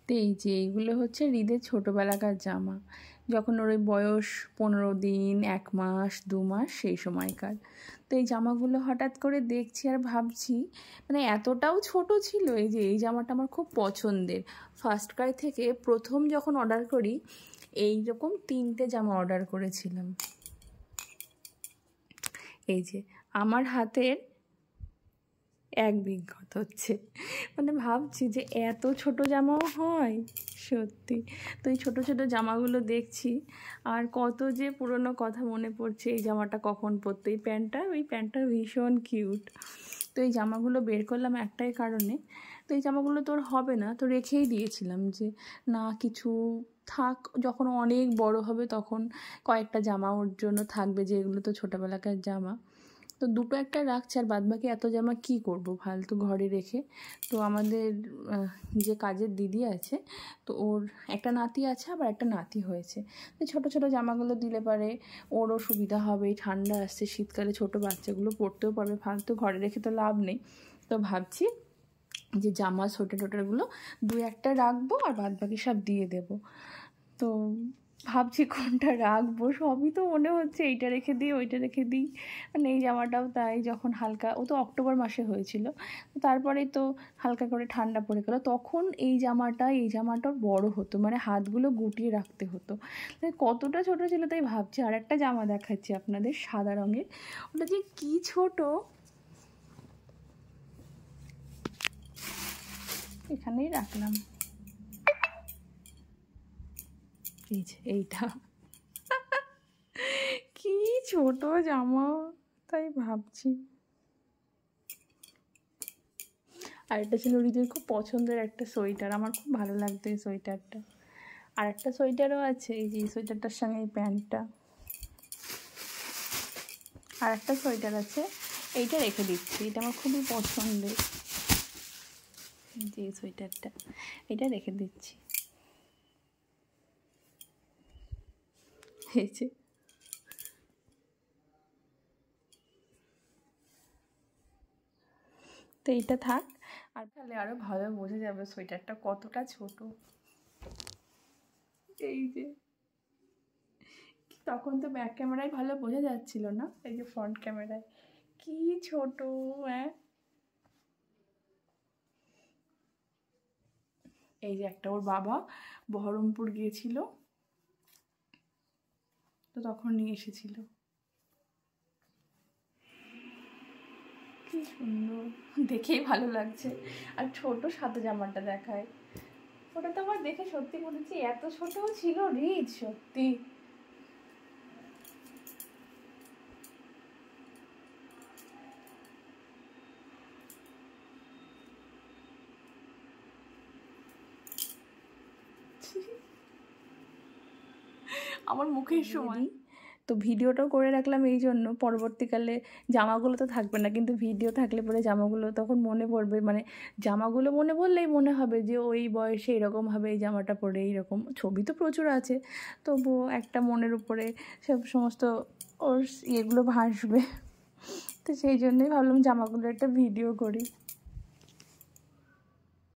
তো এই যে এইগুলো হচ্ছে হৃদের ছোটোবেলাকার জামা, যখন ওর ওই বয়স 15 দিন, 1 মাস, 2 মাস সেই সময়কার। তো এই জামাগুলো হঠাৎ করে দেখছি আর ভাবছি মানে এতটাও ছোট ছিল। এই যে এই জামাটা আমার খুব পছন্দের। ফার্স্ট ক্রাই থেকে প্রথম যখন অর্ডার করি এইরকম 3টে জামা অর্ডার করেছিলাম। এই যে আমার হাতের এক বিঘত হচ্ছে, মানে ভাবছি যে এত ছোট জামাও হয় সত্যি। তো এই ছোটো ছোটো জামাগুলো দেখছি আর কত যে পুরনো কথা মনে পড়ছে। এই জামাটা কখন পরতো, এই প্যান্টটা ভীষণ কিউট। তো এই জামাগুলো বের করলাম একটাই কারণে, তো এই জামাগুলো তোর হবে না, তো রেখেই দিয়েছিলাম যে না কিছু থাক, যখন অনেক বড় হবে তখন কয়েকটা জামা ওর জন্য থাকবে, যে এগুলো তো ছোটোবেলাকার জামা। তো দুটো একটা রাখছি, আর বাদবাকি এত জামা কি করব ফালতু ঘরে রেখে। তো আমাদের যে কাজের দিদি আছে, তো ওর একটা নাতি আছে, আবার একটা নাতি হয়েছে। তো ছোটো ছোটো জামাগুলো দিলে পারে ওরও সুবিধা হবে, ঠান্ডা আসছে, শীতকালে ছোটো বাচ্চাগুলো পরতেও পারবে, ফালতু ঘরে রেখে তো লাভ নেই। তো ভাবছি যে জামা সোয়েটারগুলো 2-1টা রাখবো আর বাদবাকি সব দিয়ে দেবো। তো ভাবছি কোনটা রাখবো, সবই তো মনে হচ্ছে এইটা রেখে দিই ওইটা রেখে দিই। মানে এই জামাটাও তাই, যখন হালকা, ও তো অক্টোবর মাসে হয়েছিল, তারপরেই তো হালকা করে ঠান্ডা পড়ে গেলো, তখন এই জামাটা বড় হতো, মানে হাতগুলো গুটিয়ে রাখতে হতো, কতটা ছোট ছিল। তাই ভাবছি আর একটা জামা দেখাচ্ছি আপনাদের, সাদা রঙের, ওটা যে কি ছোট, এখানেই রাখলাম। এই যে এইটা কি ছোট জামা, তাই ভাবছি। আর একটা ছিল হৃদের খুব পছন্দের একটা সোয়েটার, আমার খুব ভালো লাগতো এই সোয়েটারটা। আর একটা সোয়েটারও আছে, এই যে এই সোয়েটারটার সঙ্গে এই প্যান্টটা। আর একটা সোয়েটার আছে, এইটা রেখে দিচ্ছি, এটা আমার খুবই পছন্দের, এই যে এই সোয়েটারটা, এটা রেখে দিচ্ছি। এই যে তো এইটা থাক, আর তাহলে আরও ভালো বোঝা যাবে সোয়েটারটা কতটা ছোট। এই যে তখন তো ব্যাক ক্যামেরায় ভালো বোঝা যাচ্ছিল না, এই যে ফ্রন্ট ক্যামেরায় কি ছোট। হ্যাঁ, এই যে একটা ওর বাবা বহরমপুর গিয়েছিল, তো তখন নিয়ে এসেছিল। কি সুন্দর, দেখেই ভালো লাগছে। আর ছোট সাদা জামাটা দেখায়, ওটা তো আমার দেখে সত্যি বলেছি এত ছোটও ছিল রিচ, সত্যি। আমার মুখের সময়। তো ভিডিওটাও করে রাখলাম এই জন্য, পরবর্তীকালে জামাগুলো তো থাকবে না, কিন্তু ভিডিও থাকলে পরে জামাগুলো তখন মনে পড়বে, মানে জামাগুলো মনে পড়লেই মনে হবে যে ওই বয়সে এরকম হবে, এই জামাটা পরে এইরকম। ছবি তো প্রচুর আছে, তবুও একটা মনের উপরে সব সমস্ত ওর ইয়েগুলো ভাসবে। তো সেই জন্যই ভাবলাম জামাগুলো একটা ভিডিও করি।